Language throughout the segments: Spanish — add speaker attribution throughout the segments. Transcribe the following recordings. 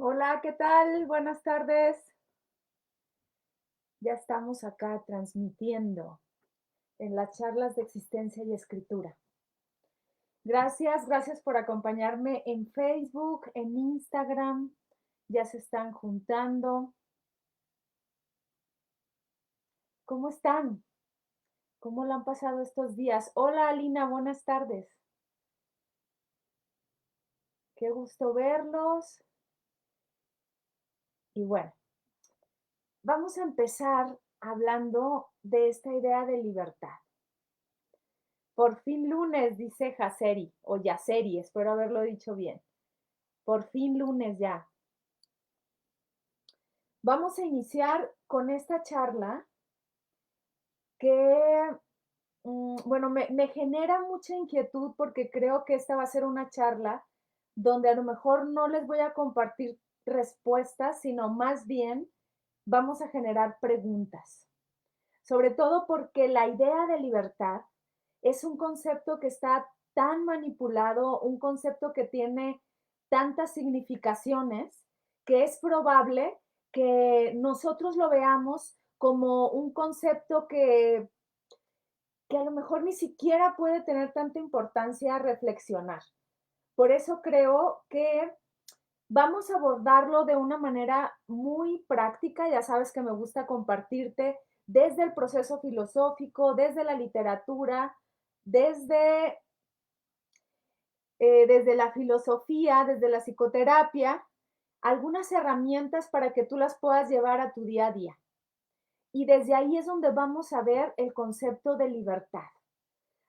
Speaker 1: Hola, ¿qué tal? Buenas tardes. Ya estamos acá transmitiendo en las charlas de existencia y escritura. Gracias por acompañarme en Facebook, en Instagram. Ya se están juntando. ¿Cómo están? ¿Cómo la han pasado estos días? Hola, Alina, buenas tardes. Qué gusto verlos. Y bueno, vamos a empezar hablando de esta idea de libertad. Por fin lunes, dice Yaceri, o Yaceri, espero haberlo dicho bien. Por fin lunes ya. Vamos a iniciar con esta charla que, bueno, me genera mucha inquietud porque creo que esta va a ser una charla donde a lo mejor no les voy a compartir respuestas, sino más bien vamos a generar preguntas. Sobre todo porque la idea de libertad es un concepto que está tan manipulado, un concepto que tiene tantas significaciones, que es probable que nosotros lo veamos como un concepto que a lo mejor ni siquiera puede tener tanta importancia reflexionar. Por eso creo que vamos a abordarlo de una manera muy práctica. Ya sabes que me gusta compartirte desde el proceso filosófico, desde la literatura, desde, desde la filosofía, desde la psicoterapia, algunas herramientas para que tú las puedas llevar a tu día a día. Y desde ahí es donde vamos a ver el concepto de libertad.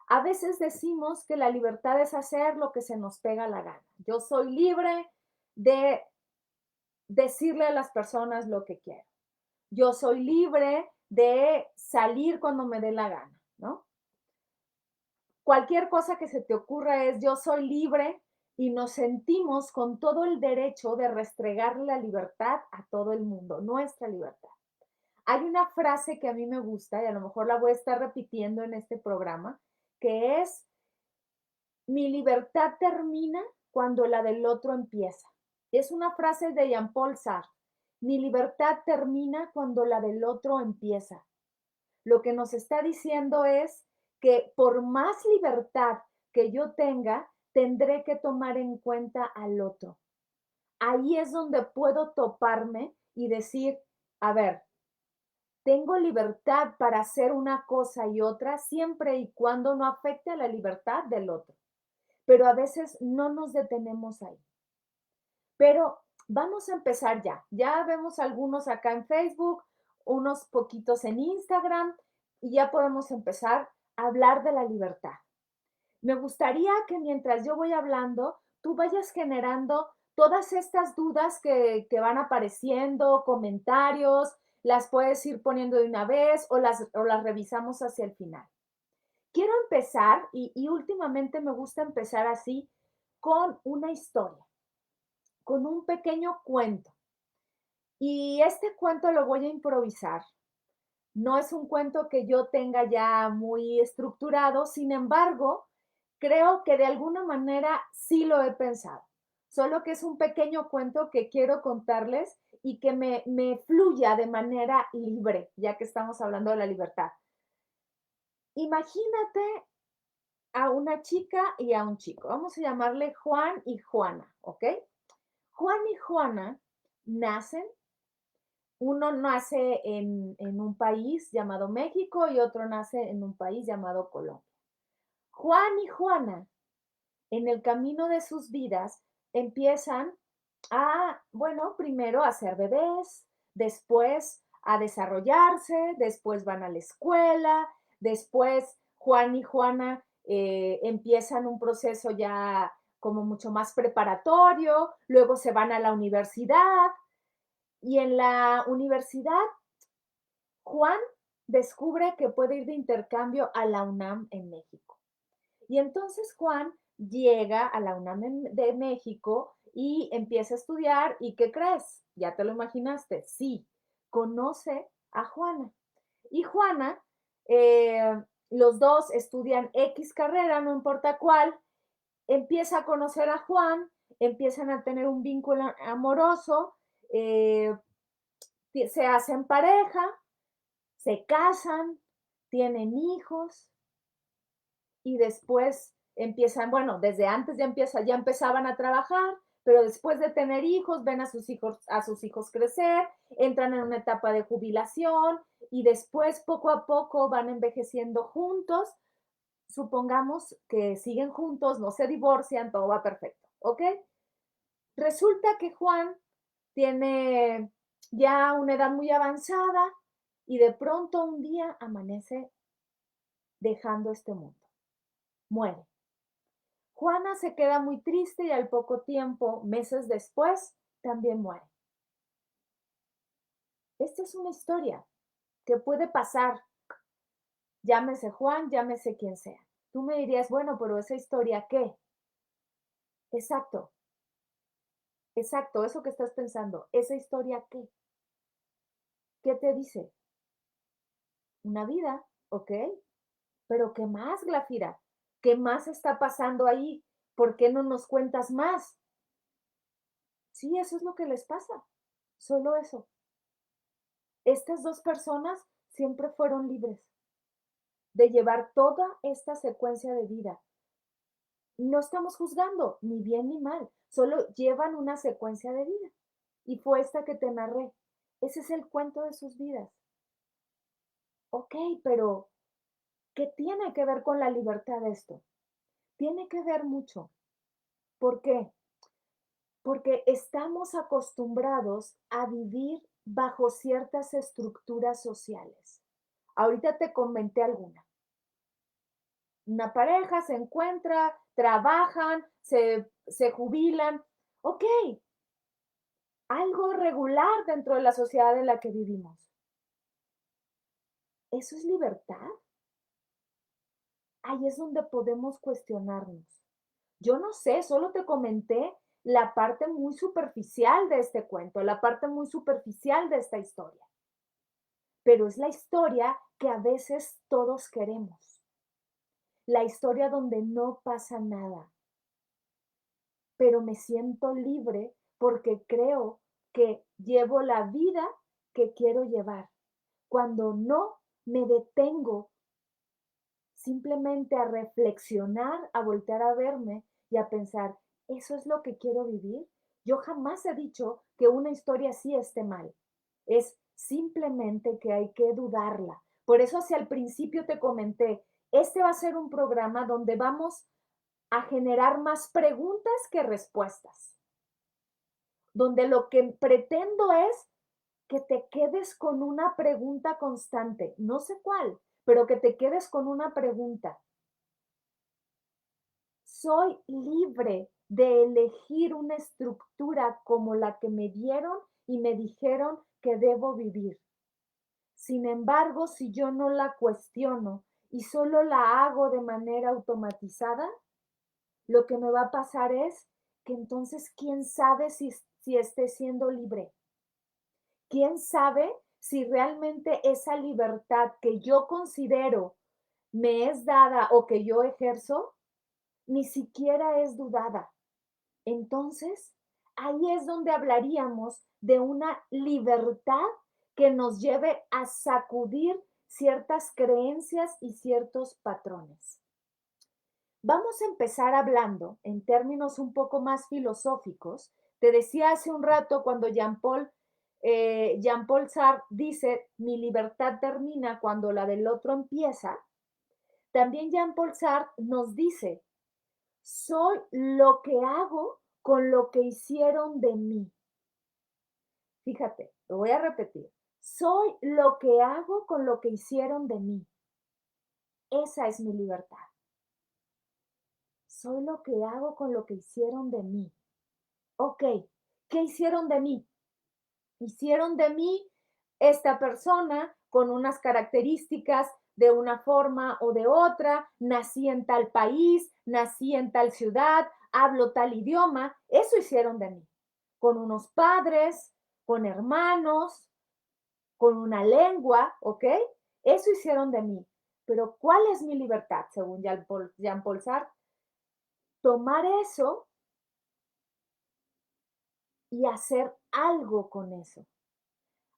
Speaker 1: A veces decimos que la libertad es hacer lo que se nos pega la gana. Yo soy libre de decirle a las personas lo que quiero. Yo soy libre de salir cuando me dé la gana, ¿no? Cualquier cosa que se te ocurra es yo soy libre y nos sentimos con todo el derecho de restregar la libertad a todo el mundo, nuestra libertad. Hay una frase que a mí me gusta y a lo mejor la voy a estar repitiendo en este programa, que es, mi libertad termina cuando la del otro empieza. Es una frase de Jean-Paul Sartre. Mi libertad termina cuando la del otro empieza. Lo que nos está diciendo es que por más libertad que yo tenga, tendré que tomar en cuenta al otro. Ahí es donde puedo toparme y decir, a ver, tengo libertad para hacer una cosa y otra siempre y cuando no afecte a la libertad del otro. Pero a veces no nos detenemos ahí. Pero vamos a empezar ya. Ya vemos algunos acá en Facebook, unos poquitos en Instagram y ya podemos empezar a hablar de la libertad. Me gustaría que mientras yo voy hablando, tú vayas generando todas estas dudas que van apareciendo, comentarios, las puedes ir poniendo de una vez o las revisamos hacia el final. Quiero empezar, y últimamente me gusta empezar así, con una historia, con un pequeño cuento. Y este cuento lo voy a improvisar. No es un cuento que yo tenga ya muy estructurado, sin embargo, creo que de alguna manera sí lo he pensado. Solo que es un pequeño cuento que quiero contarles y que me fluya de manera libre, ya que estamos hablando de la libertad. Imagínate a una chica y a un chico. Vamos a llamarle Juan y Juana, ¿ok? Juan y Juana nacen, uno nace en un país llamado México y otro nace en un país llamado Colombia. Juan y Juana, en el camino de sus vidas, empiezan a, bueno, primero a ser bebés, después a desarrollarse, después van a la escuela, después Juan y Juana empiezan un proceso ya como mucho más preparatorio, luego se van a la universidad y en la universidad Juan descubre que puede ir de intercambio a la UNAM en México. Y entonces Juan llega a la UNAM de México y empieza a estudiar. ¿Y qué crees? Ya te lo imaginaste. Sí, conoce a Juana. Y Juana, los dos estudian X carrera, no importa cuál, empieza a conocer a Juan empiezan a tener un vínculo amoroso, eh, se hacen pareja, se casan, tienen hijos y después empiezan, bueno, desde antes ya empezaban a trabajar, pero después de tener hijos, ven a sus hijos crecer, entran en una etapa de jubilación y después poco a poco van envejeciendo juntos. Supongamos que siguen juntos, no se divorcian, todo va perfecto, ¿ok? Resulta que Juan tiene ya una edad muy avanzada y de pronto un día amanece dejando este mundo, muere. Juana se queda muy triste y al poco tiempo, meses después, también muere. Esta es una historia que puede pasar, llámese Juan, llámese quien sea. Tú me dirías, bueno, pero esa historia, ¿qué? Exacto, exacto, eso que estás pensando, esa historia, ¿qué? ¿Qué te dice? Una vida, ¿ok? Pero ¿qué más, Glafira? ¿Qué más está pasando ahí? ¿Por qué no nos cuentas más? Sí, eso es lo que les pasa. Solo eso. Estas dos personas siempre fueron libres de llevar toda esta secuencia de vida. No estamos juzgando ni bien ni mal, solo llevan una secuencia de vida. Y fue esta que te narré. Ese es el cuento de sus vidas. Ok, pero ¿qué tiene que ver con la libertad esto? Tiene que ver mucho. ¿Por qué? Porque estamos acostumbrados a vivir bajo ciertas estructuras sociales. Ahorita te comenté alguna. Una pareja se encuentra, trabajan, se jubilan. Ok, algo regular dentro de la sociedad en la que vivimos. ¿Eso es libertad? Ahí es donde podemos cuestionarnos. Yo no sé, solo te comenté la parte muy superficial de este cuento, la parte muy superficial de esta historia. Pero es la historia que a veces todos queremos. La historia donde no pasa nada, pero me siento libre porque creo que llevo la vida que quiero llevar. Cuando no me detengo simplemente a reflexionar, a voltear a verme y a pensar, ¿eso es lo que quiero vivir? Yo jamás he dicho que una historia así esté mal. Es simplemente que hay que dudarla. Por eso hacia el principio te comenté, este va a ser un programa donde vamos a generar más preguntas que respuestas, donde lo que pretendo es que te quedes con una pregunta constante, no sé cuál, pero que te quedes con una pregunta. Soy libre de elegir una estructura como la que me dieron y me dijeron que debo vivir. Sin embargo, si yo no la cuestiono y solo la hago de manera automatizada, lo que me va a pasar es que entonces, ¿quién sabe si esté siendo libre? ¿Quién sabe si realmente esa libertad que yo considero me es dada o que yo ejerzo, ni siquiera es dudada? Entonces, ahí es donde hablaríamos de una libertad que nos lleve a sacudir ciertas creencias y ciertos patrones. Vamos a empezar hablando en términos un poco más filosóficos. Te decía hace un rato cuando Jean-Paul Sartre dice, mi libertad termina cuando la del otro empieza. También Jean-Paul Sartre nos dice, soy lo que hago con lo que hicieron de mí. Fíjate, lo voy a repetir. Soy lo que hago con lo que hicieron de mí. Esa es mi libertad. Soy lo que hago con lo que hicieron de mí. Ok, ¿qué hicieron de mí? Hicieron de mí esta persona con unas características de una forma o de otra, nací en tal país, nací en tal ciudad, hablo tal idioma, eso hicieron de mí, con unos padres, con hermanos, con una lengua, ¿ok? Eso hicieron de mí. Pero ¿cuál es mi libertad, según Jean-Paul Sartre? Tomar eso y hacer algo con eso.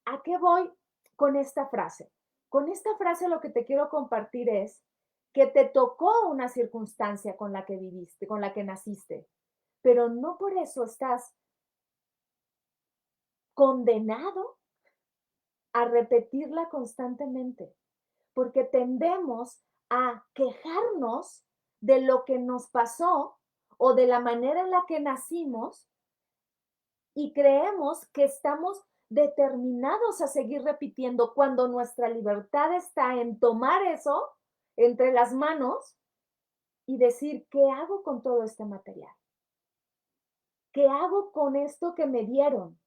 Speaker 1: ¿A qué voy con esta frase? Con esta frase lo que te quiero compartir es que te tocó una circunstancia con la que viviste, con la que naciste, pero no por eso estás condenado a repetirla constantemente, porque tendemos a quejarnos de lo que nos pasó o de la manera en la que nacimos y creemos que estamos determinados a seguir repitiendo cuando nuestra libertad está en tomar eso entre las manos y decir, ¿qué hago con todo este material? ¿Qué hago con esto que me dieron?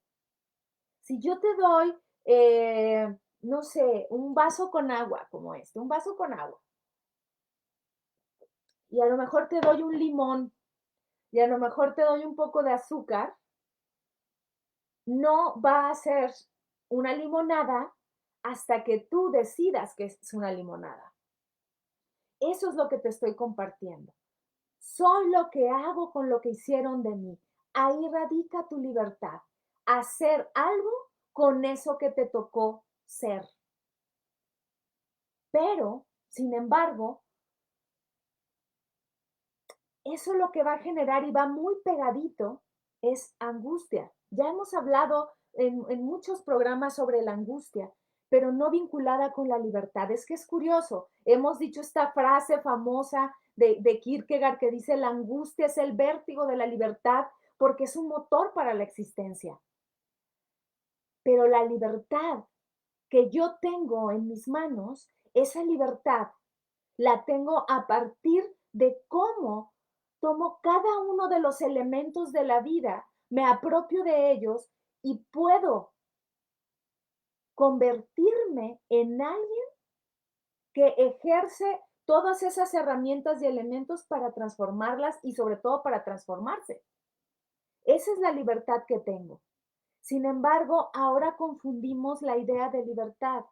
Speaker 1: Si yo te doy, no sé, un vaso con agua como este, un vaso con agua, y a lo mejor te doy un limón y a lo mejor te doy un poco de azúcar, no va a ser una limonada hasta que tú decidas que es una limonada. Eso es lo que te estoy compartiendo. Soy lo que hago con lo que hicieron de mí. Ahí radica tu libertad. Hacer algo con eso que te tocó ser. Pero, sin embargo, eso lo que va a generar y va muy pegadito es angustia. Ya hemos hablado en muchos programas sobre la angustia, pero no vinculada con la libertad. Es que es curioso. Hemos dicho esta frase famosa de Kierkegaard que dice, la angustia es el vértigo de la libertad porque es un motor para la existencia. Pero la libertad que yo tengo en mis manos, esa libertad la tengo a partir de cómo tomo cada uno de los elementos de la vida, me apropio de ellos y puedo convertirme en alguien que ejerce todas esas herramientas y elementos para transformarlas y sobre todo para transformarse. Esa es la libertad que tengo. Sin embargo, ahora confundimos la idea de libertad.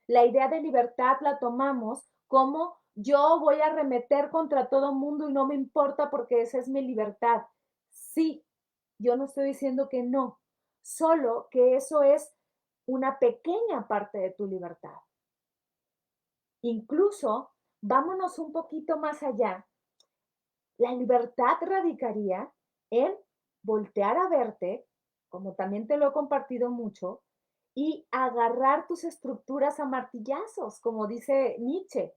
Speaker 1: La idea de libertad la tomamos como yo voy a arremeter contra todo mundo y no me importa porque esa es mi libertad. Sí, yo no estoy diciendo que no, solo que eso es una pequeña parte de tu libertad. Incluso, vámonos un poquito más allá. La libertad radicaría en voltear a verte, como también te lo he compartido mucho, y agarrar tus estructuras a martillazos, como dice Nietzsche,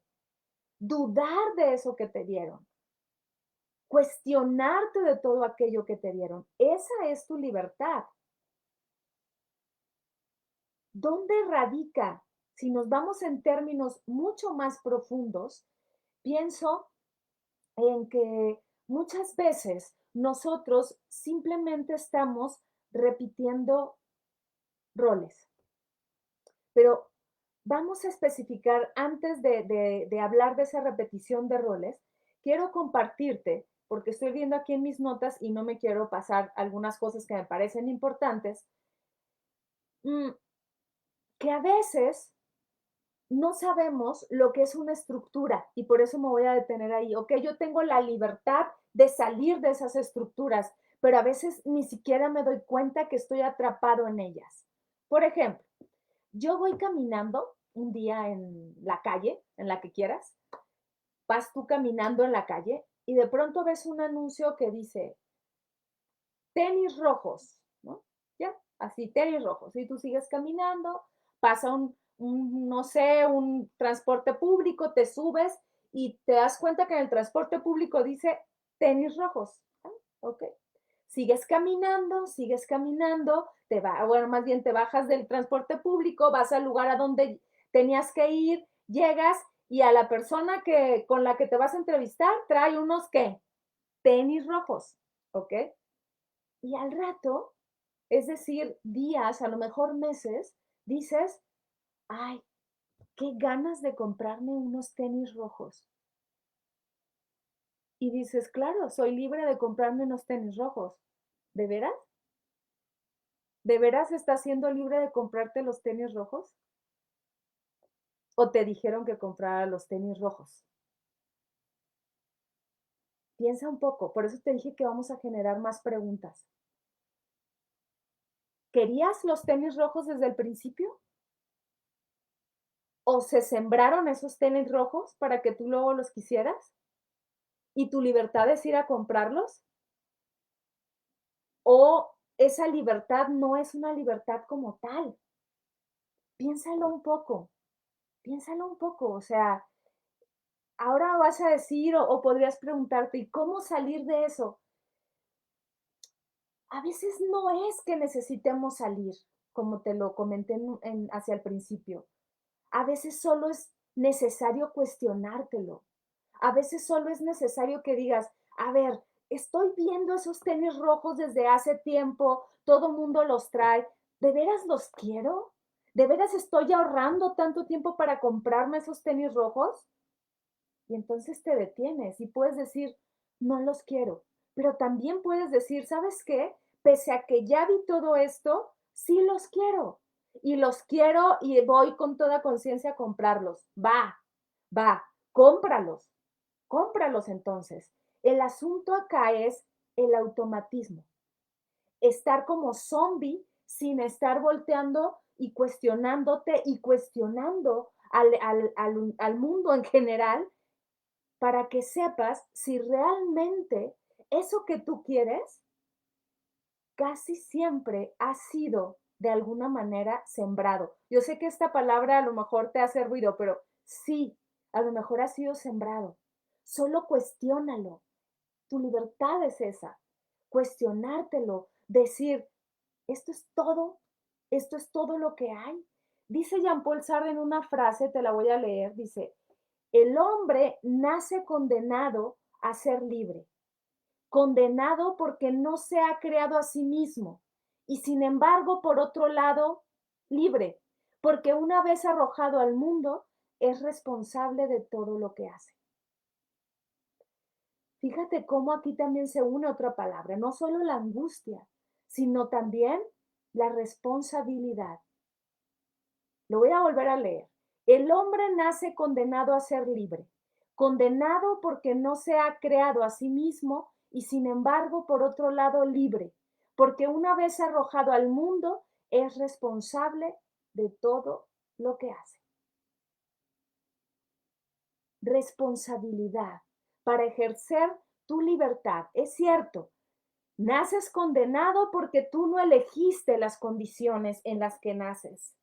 Speaker 1: dudar de eso que te dieron, cuestionarte de todo aquello que te dieron. Esa es tu libertad. ¿Dónde radica? Si nos vamos en términos mucho más profundos, pienso en que muchas veces nosotros simplemente estamos repitiendo roles, pero vamos a especificar antes de hablar de esa repetición de roles, quiero compartirte, porque estoy viendo aquí en mis notas y no me quiero pasar algunas cosas que me parecen importantes, mm, que a veces no sabemos lo que es una estructura y por eso me voy a detener ahí. Ok, yo tengo la libertad de salir de esas estructuras, pero a veces ni siquiera me doy cuenta que estoy atrapado en ellas. Por ejemplo, yo voy caminando un día en la calle, en la que quieras, vas tú caminando en la calle y de pronto ves un anuncio que dice tenis rojos, ¿no? Ya, así, tenis rojos. Y tú sigues caminando, pasa no sé, un transporte público, te subes y te das cuenta que en el transporte público dice tenis rojos. Ah, ok. Sigues caminando, bueno, más bien te bajas del transporte público, vas al lugar a donde tenías que ir, llegas y a la persona con la que te vas a entrevistar trae unos, ¿qué? Tenis rojos, ¿ok? Y al rato, es decir, días, a lo mejor meses, dices, ay, qué ganas de comprarme unos tenis rojos. Y dices, claro, soy libre de comprarme unos tenis rojos. ¿De veras? ¿De veras estás siendo libre de comprarte los tenis rojos? ¿O te dijeron que comprara los tenis rojos? Piensa un poco, por eso te dije que vamos a generar más preguntas. ¿Querías los tenis rojos desde el principio? ¿O se sembraron esos tenis rojos para que tú luego los quisieras? ¿Y tu libertad es ir a comprarlos? ¿O esa libertad no es una libertad como tal? Piénsalo un poco, piénsalo un poco. O sea, ahora vas a decir o podrías preguntarte, ¿y cómo salir de eso? A veces no es que necesitemos salir, como te lo comenté hacia el principio. A veces solo es necesario cuestionártelo. A veces solo es necesario que digas, a ver, estoy viendo esos tenis rojos desde hace tiempo, todo mundo los trae, ¿de veras los quiero? ¿De veras estoy ahorrando tanto tiempo para comprarme esos tenis rojos? Y entonces te detienes y puedes decir, no los quiero. Pero también puedes decir, ¿sabes qué? Pese a que ya vi todo esto, sí los quiero. Y los quiero y voy con toda conciencia a comprarlos. Va, cómpralos. Cómpralos entonces. El asunto acá es el automatismo. Estar como zombie sin estar volteando y cuestionándote y cuestionando al mundo en general para que sepas si realmente eso que tú quieres casi siempre ha sido de alguna manera sembrado. Yo sé que esta palabra a lo mejor te hace ruido, pero sí, a lo mejor ha sido sembrado. Solo cuestiónalo. Tu libertad es esa. Cuestionártelo, decir, esto es todo lo que hay. Dice Jean-Paul Sartre en una frase, te la voy a leer, dice, el hombre nace condenado a ser libre, condenado porque no se ha creado a sí mismo y sin embargo, por otro lado, libre, porque una vez arrojado al mundo, es responsable de todo lo que hace. Fíjate cómo aquí también se une otra palabra, no solo la angustia, sino también la responsabilidad. Lo voy a volver a leer. El hombre nace condenado a ser libre, condenado porque no se ha creado a sí mismo y sin embargo, por otro lado, libre, porque una vez arrojado al mundo, es responsable de todo lo que hace. Responsabilidad para ejercer tu libertad. Es cierto, naces condenado porque tú no elegiste las condiciones en las que naces.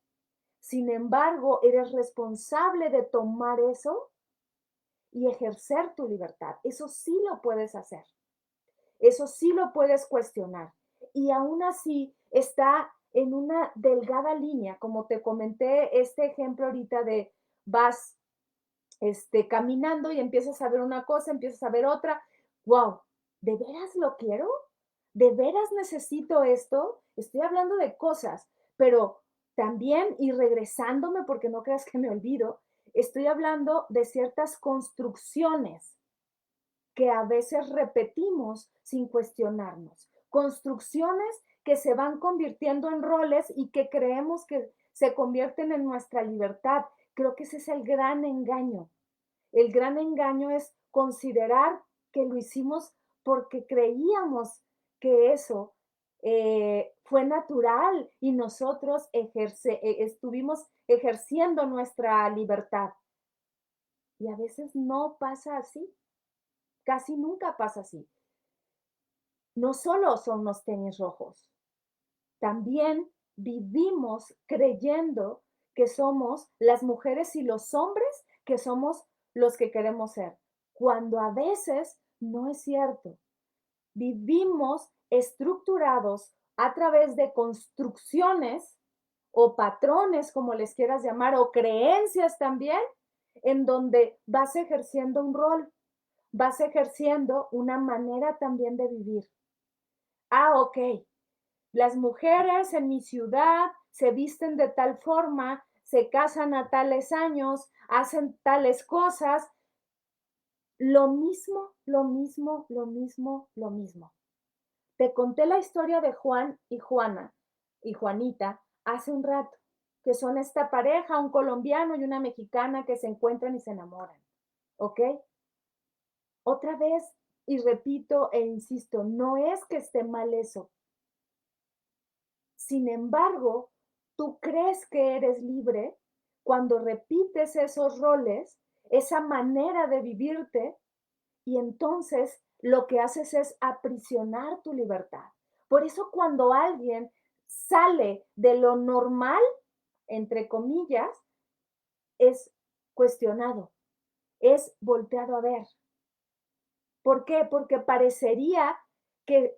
Speaker 1: Sin embargo, eres responsable de tomar eso y ejercer tu libertad. Eso sí lo puedes hacer. Eso sí lo puedes cuestionar. Y aún así está en una delgada línea, como te comenté este ejemplo ahorita de vas caminando y empiezas a ver una cosa, empiezas a ver otra. Wow, ¿de veras lo quiero? ¿De veras necesito esto? Estoy hablando de cosas, pero también, y regresándome, porque no creas que me olvido, estoy hablando de ciertas construcciones que a veces repetimos sin cuestionarnos. Construcciones que se van convirtiendo en roles y que creemos que se convierten en nuestra libertad. Creo que ese es el gran engaño. El gran engaño es considerar que lo hicimos porque creíamos que eso fue natural y nosotros estuvimos ejerciendo nuestra libertad. Y a veces no pasa así, casi nunca pasa así. No solo son los tenis rojos, también vivimos creyendo que somos las mujeres y los hombres que somos los que queremos ser, cuando a veces no es cierto. Vivimos estructurados a través de construcciones o patrones, como les quieras llamar, o creencias también, en donde vas ejerciendo un rol, vas ejerciendo una manera también de vivir. Ok, las mujeres en mi ciudad se visten de tal forma, se casan a tales años, hacen tales cosas. Lo mismo, lo mismo, lo mismo, lo mismo. Te conté la historia de Juan y Juana y Juanita hace un rato, que son esta pareja, un colombiano y una mexicana que se encuentran y se enamoran. ¿Ok? Otra vez, y repito e insisto, no es que esté mal eso, Sin embargo, tú crees que eres libre cuando repites esos roles, esa manera de vivirte, y entonces lo que haces es aprisionar tu libertad. Por eso cuando alguien sale de lo normal, entre comillas, es cuestionado, es volteado a ver. ¿Por qué? Porque parecería que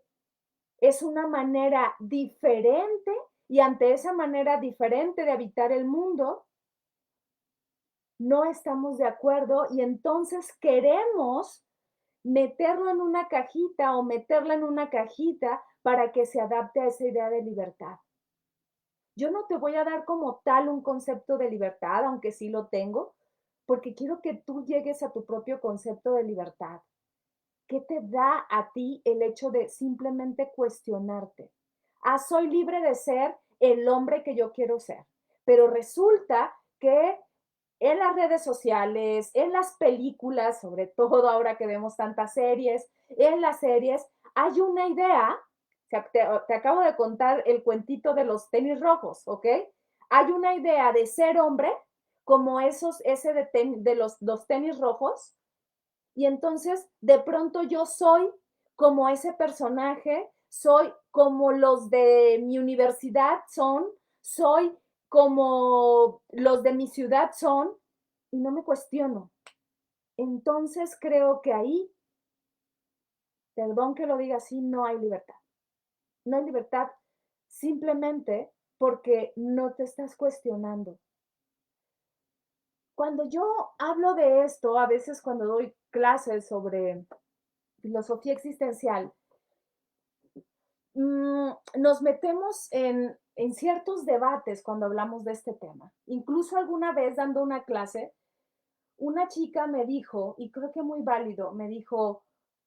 Speaker 1: es una manera diferente y ante esa manera diferente de habitar el mundo, no estamos de acuerdo y entonces queremos meterlo en una cajita o meterla en una cajita para que se adapte a esa idea de libertad. Yo no te voy a dar como tal un concepto de libertad, aunque sí lo tengo, porque quiero que tú llegues a tu propio concepto de libertad. ¿Qué te da a ti el hecho de simplemente cuestionarte? Ah, soy libre de ser el hombre que yo quiero ser, pero resulta que en las redes sociales, en las películas, sobre todo ahora que vemos tantas series, en las series hay una idea, o sea, te acabo de contar el cuentito de los tenis rojos, ¿ok? Hay una idea de ser hombre como ese de los tenis rojos, y entonces de pronto yo soy como ese personaje, soy como los de mi universidad son, soy como los de mi ciudad son, y no me cuestiono. Entonces creo que ahí, perdón que lo diga así, no hay libertad. No hay libertad simplemente porque no te estás cuestionando. Cuando yo hablo de esto, a veces cuando doy clases sobre filosofía existencial, nos metemos en ciertos debates cuando hablamos de este tema. Incluso alguna vez dando una clase, una chica me dijo, y creo que muy válido, me dijo,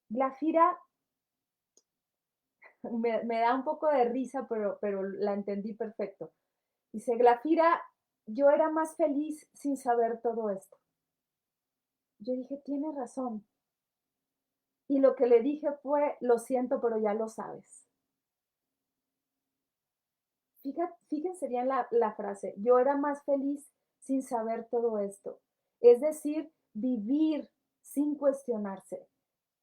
Speaker 1: Glafira, me da un poco de risa, pero la entendí perfecto. Dice, Glafira, yo era más feliz sin saber todo esto. Yo dije, tiene razón. Y lo que le dije fue, lo siento, pero ya lo sabes. Fíjense bien la frase, yo era más feliz sin saber todo esto. Es decir, vivir sin cuestionarse.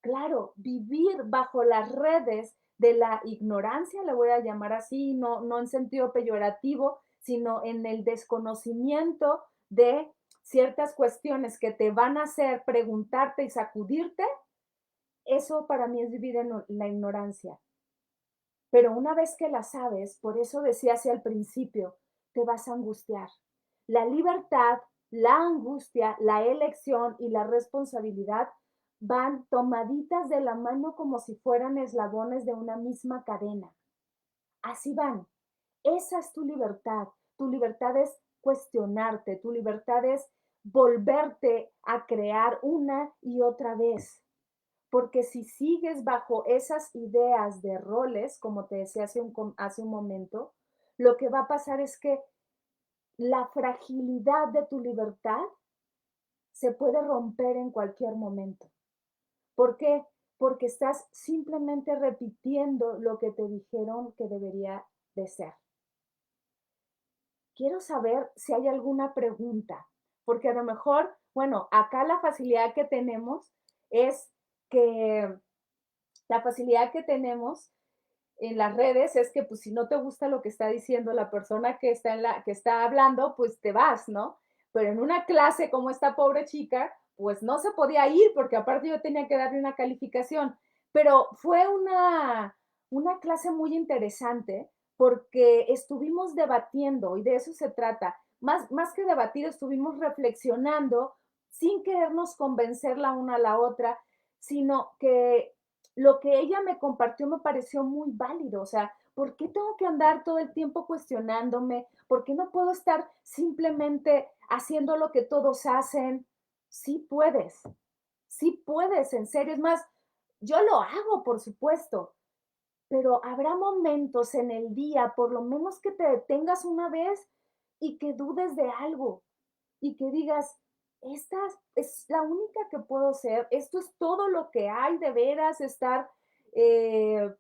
Speaker 1: Claro, vivir bajo las redes de la ignorancia, le voy a llamar así, no en sentido peyorativo, sino en el desconocimiento de ciertas cuestiones que te van a hacer preguntarte y sacudirte, eso para mí es vivir en la ignorancia. Pero una vez que la sabes, por eso decía hacia el principio, te vas a angustiar. La libertad, la angustia, la elección y la responsabilidad van tomaditas de la mano como si fueran eslabones de una misma cadena. Así van. Esa es tu libertad. Tu libertad es cuestionarte, tu libertad es volverte a crear una y otra vez. Porque si sigues bajo esas ideas de roles, como te decía hace un momento, lo que va a pasar es que la fragilidad de tu libertad se puede romper en cualquier momento. ¿Por qué? Porque estás simplemente repitiendo lo que te dijeron que debería de ser. Quiero saber si hay alguna pregunta, porque a lo mejor, bueno, acá la facilidad que tenemos es que la facilidad que tenemos en las redes es que pues si no te gusta lo que está diciendo la persona que está que está hablando, pues te vas, ¿no? Pero en una clase como esta pobre chica, pues no se podía ir porque aparte yo tenía que darle una calificación. Pero fue una clase muy interesante porque estuvimos debatiendo y de eso se trata. Más que debatir, estuvimos reflexionando sin querernos convencer la una a la otra, sino que lo que ella me compartió me pareció muy válido, o sea, ¿por qué tengo que andar todo el tiempo cuestionándome? ¿Por qué no puedo estar simplemente haciendo lo que todos hacen? Sí puedes, en serio. Es más, yo lo hago, por supuesto, pero habrá momentos en el día, por lo menos que te detengas una vez y que dudes de algo y que digas, esta es la única que puedo ser, esto es todo lo que hay de veras, estar eh,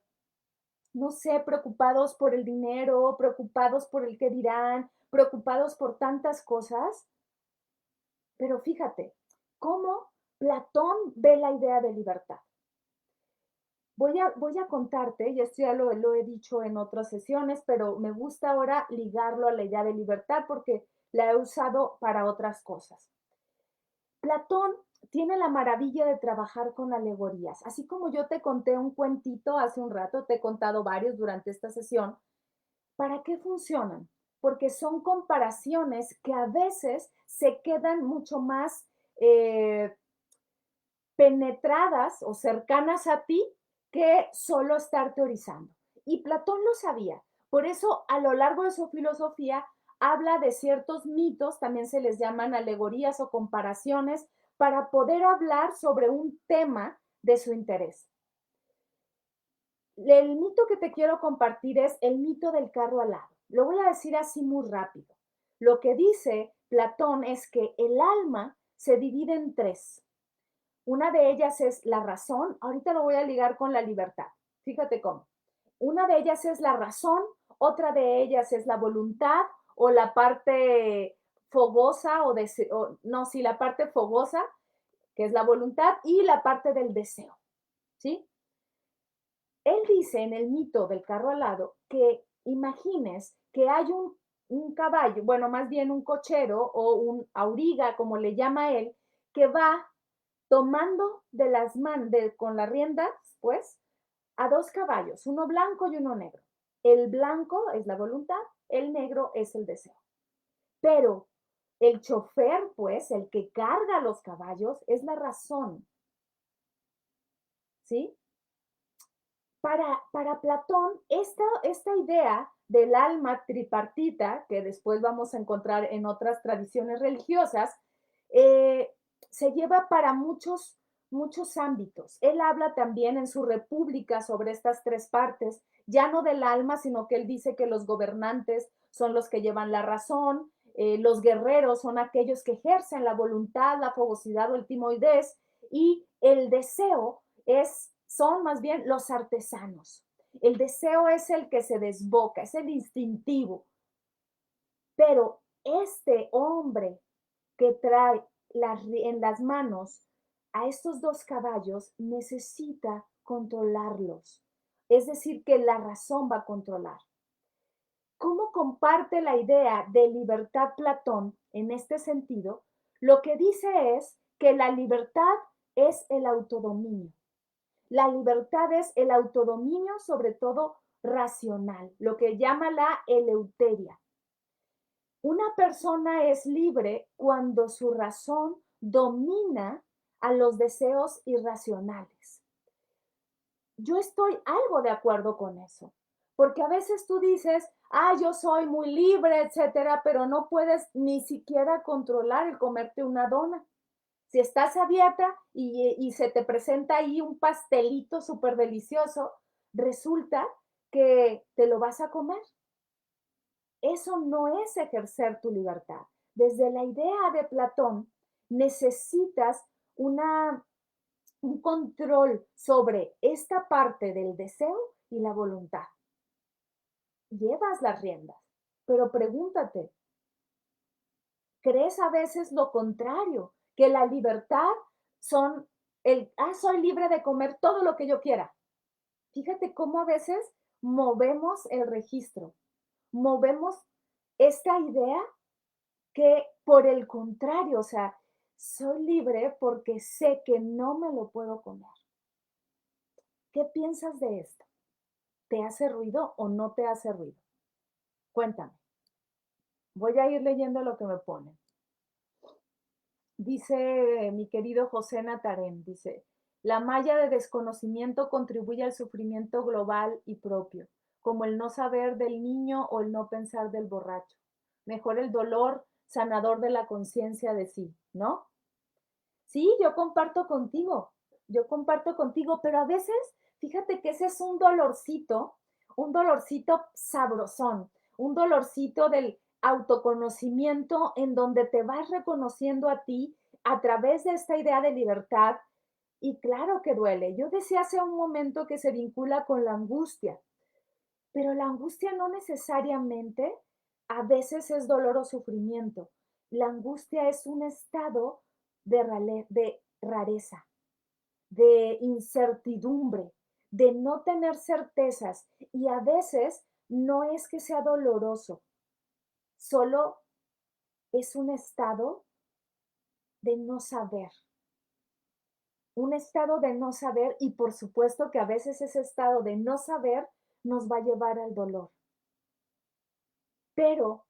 Speaker 1: no sé, preocupados por el dinero, preocupados por el que dirán, preocupados por tantas cosas. Pero fíjate, cómo Platón ve la idea de libertad. Voy a contarte, y esto ya lo he dicho en otras sesiones, pero me gusta ahora ligarlo a la idea de libertad porque la he usado para otras cosas. Platón tiene la maravilla de trabajar con alegorías. Así como yo te conté un cuentito hace un rato, te he contado varios durante esta sesión. ¿Para qué funcionan? Porque son comparaciones que a veces se quedan mucho más eh, penetradas o cercanas a ti que solo estar teorizando. Y Platón lo sabía. Por eso, a lo largo de su filosofía, habla de ciertos mitos, también se les llaman alegorías o comparaciones, para poder hablar sobre un tema de su interés. El mito que te quiero compartir es el mito del carro alado. Lo voy a decir así muy rápido. Lo que dice Platón es que el alma se divide en tres. Una de ellas es la razón. Ahorita lo voy a ligar con la libertad. Fíjate cómo. Una de ellas es la razón, otra de ellas es la voluntad o la parte fogosa no, sí, la parte fogosa, que es la voluntad, y la parte del deseo, ¿sí? Él dice en el mito del carro alado que imagines que hay un caballo, bueno, más bien un cochero o un auriga, como le llama él, que va tomando de las manos, con las riendas, pues, a dos caballos, uno blanco y uno negro. El blanco es la voluntad, el negro es el deseo. Pero el chofer, pues, el que carga los caballos, es la razón, ¿sí? Para Platón, esta idea del alma tripartita, que después vamos a encontrar en otras tradiciones religiosas, eh, se lleva para muchos ámbitos. Él habla también en su República sobre estas tres partes, ya no del alma, sino que él dice que los gobernantes son los que llevan la razón, los guerreros son aquellos que ejercen la voluntad, la fogosidad o el timoidez, y el deseo son más bien los artesanos. El deseo es el que se desboca, es el instintivo. Pero este hombre que trae en las manos a estos dos caballos necesita controlarlos. Es decir, que la razón va a controlar. ¿Cómo comparte la idea de libertad Platón en este sentido? Lo que dice es que la libertad es el autodominio. La libertad es el autodominio, sobre todo racional, lo que llama la eleuteria. Una persona es libre cuando su razón domina a los deseos irracionales. Yo estoy algo de acuerdo con eso, porque a veces tú dices, yo soy muy libre, etcétera, pero no puedes ni siquiera controlar el comerte una dona. Si estás a dieta y se te presenta ahí un pastelito súper delicioso, resulta que te lo vas a comer. Eso no es ejercer tu libertad. Desde la idea de Platón, necesitas un control sobre esta parte del deseo y la voluntad. Llevas las riendas, pero pregúntate, ¿crees a veces lo contrario? Que la libertad son soy libre de comer todo lo que yo quiera. Fíjate cómo a veces movemos el registro, movemos esta idea que por el contrario, o sea, soy libre porque sé que no me lo puedo comer. ¿Qué piensas de esto? ¿Te hace ruido o no te hace ruido? Cuéntame. Voy a ir leyendo lo que me ponen. Dice mi querido José Natarén, dice, la malla de desconocimiento contribuye al sufrimiento global y propio, como el no saber del niño o el no pensar del borracho. Mejor el dolor sanador de la conciencia de sí, ¿no? Sí, yo comparto contigo, pero a veces, fíjate que ese es un dolorcito sabrosón, un dolorcito del autoconocimiento en donde te vas reconociendo a ti a través de esta idea de libertad. Y claro que duele. Yo decía hace un momento que se vincula con la angustia. Pero la angustia no necesariamente a veces es dolor o sufrimiento. La angustia es un estado de rareza, de incertidumbre, de no tener certezas. Y a veces no es que sea doloroso, solo es un estado de no saber, un estado de no saber y por supuesto que a veces ese estado de no saber nos va a llevar al dolor. Pero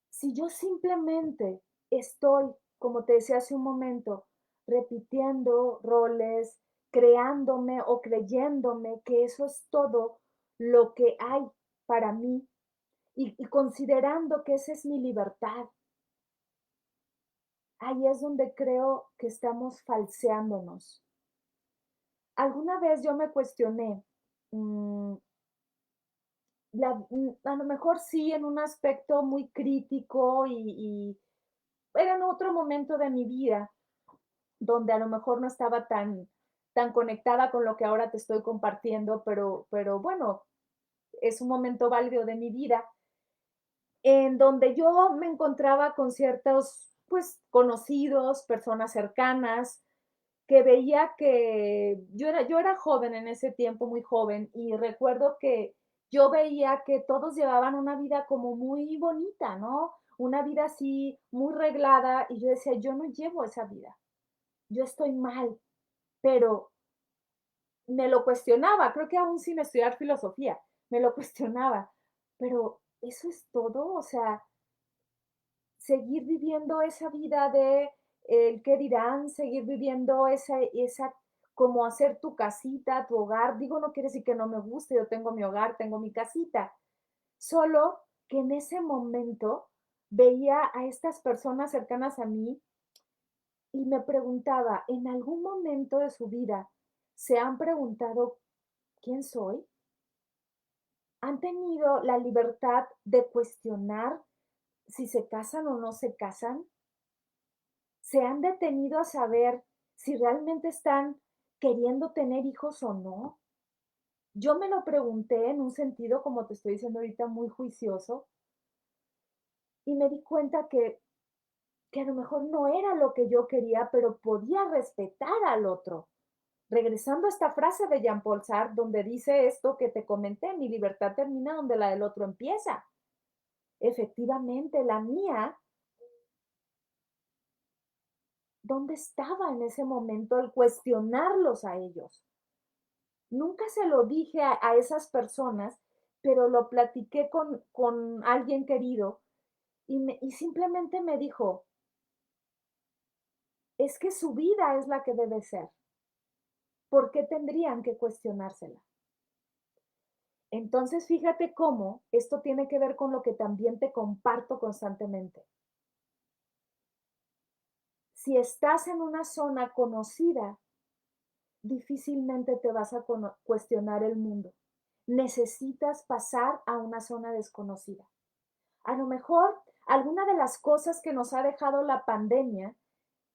Speaker 1: si yo simplemente estoy, como te decía hace un momento, repitiendo roles, creándome o creyéndome que eso es todo lo que hay para mí y considerando que esa es mi libertad, ahí es donde creo que estamos falseándonos. Alguna vez yo me cuestioné, mm, a lo mejor sí en un aspecto muy crítico y era en otro momento de mi vida, donde a lo mejor no estaba tan conectada con lo que ahora te estoy compartiendo, pero bueno, es un momento válido de mi vida, en donde yo me encontraba con ciertos, pues, conocidos, personas cercanas, que veía que yo era joven en ese tiempo, muy joven, y recuerdo que yo veía que todos llevaban una vida como muy bonita, ¿no? Una vida así muy reglada, y yo decía: "Yo no llevo esa vida, yo estoy mal". Pero me lo cuestionaba, creo que aún sin estudiar filosofía, me lo cuestionaba, pero ¿eso es todo? O sea, seguir viviendo esa vida de el qué dirán, seguir viviendo esa como hacer tu casita, tu hogar. Digo, no quiere decir que no me guste, yo tengo mi hogar, tengo mi casita. Solo que en ese momento veía a estas personas cercanas a mí y me preguntaba, ¿en algún momento de su vida se han preguntado quién soy? ¿Han tenido la libertad de cuestionar si se casan o no se casan? ¿Se han detenido a saber si realmente están queriendo tener hijos o no? Yo me lo pregunté en un sentido, como te estoy diciendo ahorita, muy juicioso, y me di cuenta que a lo mejor no era lo que yo quería, pero podía respetar al otro. Regresando a esta frase de Jean-Paul Sartre, donde dice esto que te comenté, mi libertad termina donde la del otro empieza. Efectivamente, la mía, ¿dónde estaba en ese momento el cuestionarlos a ellos? Nunca se lo dije a esas personas, pero lo platiqué con alguien querido y simplemente me dijo, es que su vida es la que debe ser. ¿Por qué tendrían que cuestionársela? Entonces, fíjate cómo esto tiene que ver con lo que también te comparto constantemente. Si estás en una zona conocida, difícilmente te vas a cuestionar el mundo. Necesitas pasar a una zona desconocida. A lo mejor alguna de las cosas que nos ha dejado la pandemia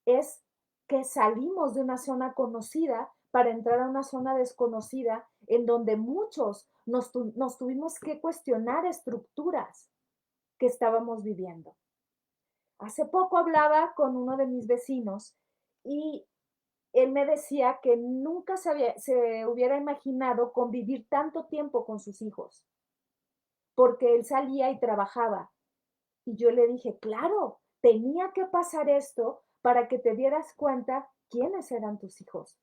Speaker 1: es que salimos de una zona conocida para entrar a una zona desconocida en donde muchos nos tuvimos que cuestionar estructuras que estábamos viviendo. Hace poco hablaba con uno de mis vecinos y él me decía que nunca se hubiera imaginado convivir tanto tiempo con sus hijos, porque él salía y trabajaba. Y yo le dije, claro, tenía que pasar esto para que te dieras cuenta quiénes eran tus hijos.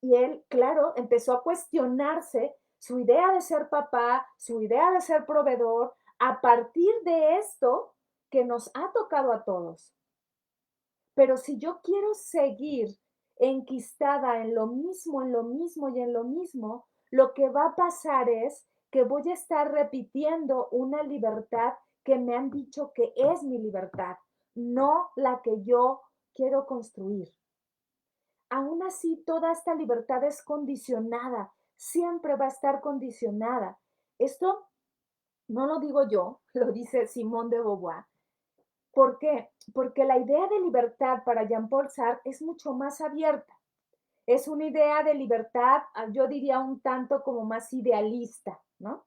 Speaker 1: Y él, claro, empezó a cuestionarse su idea de ser papá, su idea de ser proveedor, a partir de esto que nos ha tocado a todos. Pero si yo quiero seguir enquistada en lo mismo, en lo mismo y en lo mismo, lo que va a pasar es que voy a estar repitiendo una libertad que me han dicho que es mi libertad, no la que yo quiero construir. Aún así, toda esta libertad es condicionada, siempre va a estar condicionada. Esto no lo digo yo, lo dice Simone de Beauvoir. ¿Por qué? Porque la idea de libertad para Jean-Paul Sartre es mucho más abierta. Es una idea de libertad, yo diría un tanto como más idealista, ¿no?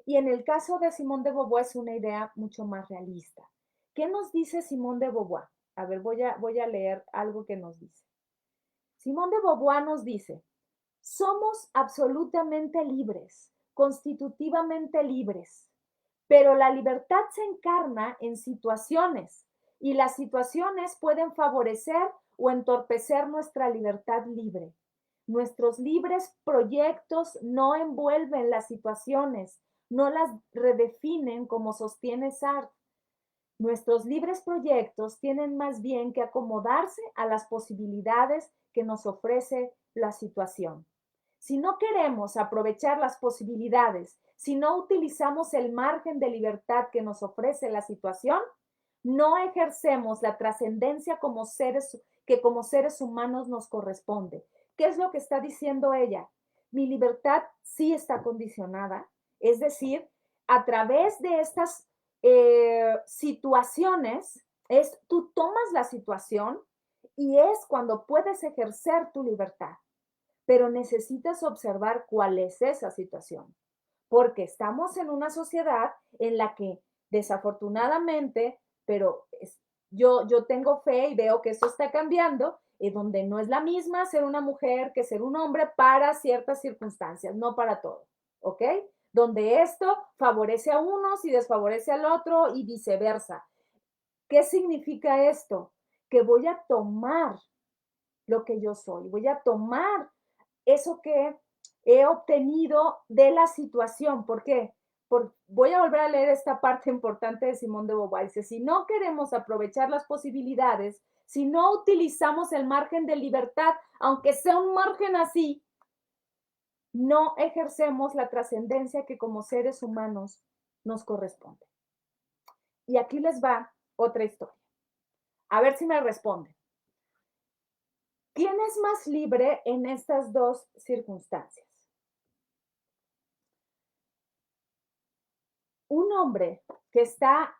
Speaker 1: Y en el caso de Simone de Beauvoir es una idea mucho más realista. ¿Qué nos dice Simone de Beauvoir? A ver, voy a leer algo que nos dice. Simone de Beauvoir nos dice, somos absolutamente libres, constitutivamente libres, pero la libertad se encarna en situaciones y las situaciones pueden favorecer o entorpecer nuestra libertad libre. Nuestros libres proyectos no envuelven las situaciones, no las redefinen como sostiene Sartre. Nuestros libres proyectos tienen más bien que acomodarse a las posibilidades que nos ofrece la situación. Si no queremos aprovechar las posibilidades, si no utilizamos el margen de libertad que nos ofrece la situación, no ejercemos la trascendencia que como seres humanos nos corresponde. ¿Qué es lo que está diciendo ella? Mi libertad sí está condicionada, es decir, a través de estas situaciones, tú tomas la situación y es cuando puedes ejercer tu libertad, pero necesitas observar cuál es esa situación, porque estamos en una sociedad en la que desafortunadamente, pero yo tengo fe y veo que esto está cambiando, y donde no es la misma ser una mujer que ser un hombre para ciertas circunstancias, no para todo, ¿ok? Donde esto favorece a unos y desfavorece al otro y viceversa. ¿Qué significa esto? Que voy a tomar lo que yo soy, voy a tomar eso que he obtenido de la situación. ¿Por qué? Voy a volver a leer esta parte importante de Simón de Beauvoir. Dice, si no queremos aprovechar las posibilidades, si no utilizamos el margen de libertad, aunque sea un margen así, no ejercemos la trascendencia que como seres humanos nos corresponde. Y aquí les va otra historia. A ver si me responden. ¿Quién es más libre en estas dos circunstancias? Un hombre que está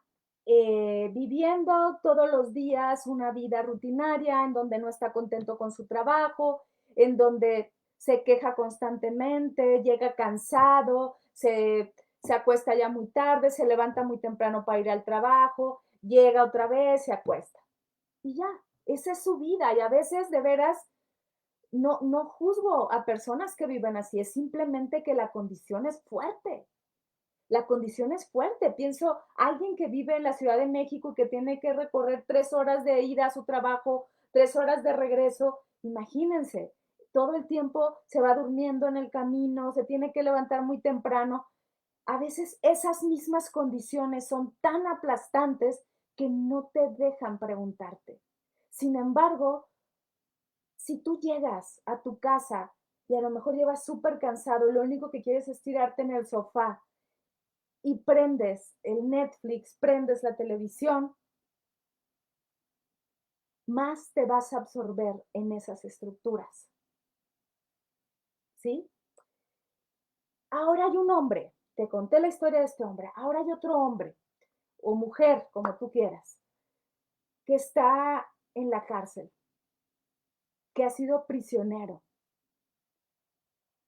Speaker 1: viviendo todos los días una vida rutinaria, en donde no está contento con su trabajo, en donde se queja constantemente, llega cansado, se acuesta ya muy tarde, se levanta muy temprano para ir al trabajo, llega otra vez, se acuesta. Y ya, esa es su vida. Y a veces, de veras, no juzgo a personas que viven así, es simplemente que la condición es fuerte. La condición es fuerte. Pienso, alguien que vive en la Ciudad de México y que tiene que recorrer 3 horas de ida a su trabajo, 3 horas de regreso, imagínense, todo el tiempo se va durmiendo en el camino, se tiene que levantar muy temprano. A veces esas mismas condiciones son tan aplastantes que no te dejan preguntarte. Sin embargo, si tú llegas a tu casa y a lo mejor llevas súper cansado, lo único que quieres es tirarte en el sofá y prendes el Netflix, prendes la televisión, más te vas a absorber en esas estructuras. ¿Sí? Ahora hay un hombre, te conté la historia de este hombre, ahora hay otro hombre o mujer, como tú quieras, que está en la cárcel, que ha sido prisionero,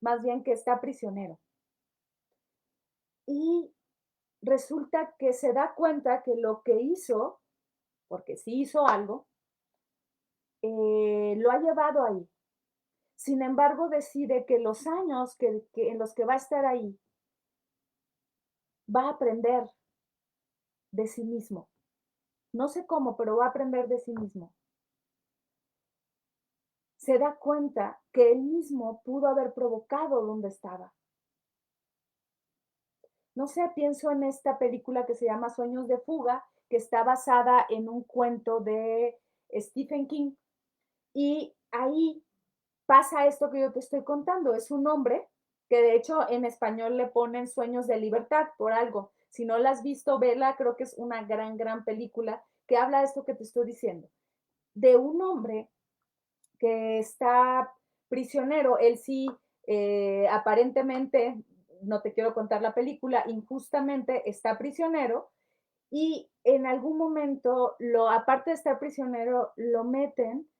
Speaker 1: más bien que está prisionero. Y resulta que se da cuenta que lo que hizo, porque sí hizo algo, lo ha llevado ahí. Sin embargo, decide que los años en los que va a estar ahí, va a aprender de sí mismo. No sé cómo, pero va a aprender de sí mismo. Se da cuenta que él mismo pudo haber provocado donde estaba. No sé, pienso en esta película que se llama Sueños de Fuga, que está basada en un cuento de Stephen King. Y ahí pasa esto que yo te estoy contando. Es un hombre que de hecho en español le ponen Sueños de Libertad por algo. Si no la has visto, vela, creo que es una gran película que habla de esto que te estoy diciendo. De un hombre que está prisionero, él sí, aparentemente, no te quiero contar la película, injustamente está prisionero y en algún momento, aparte de estar prisionero, lo meten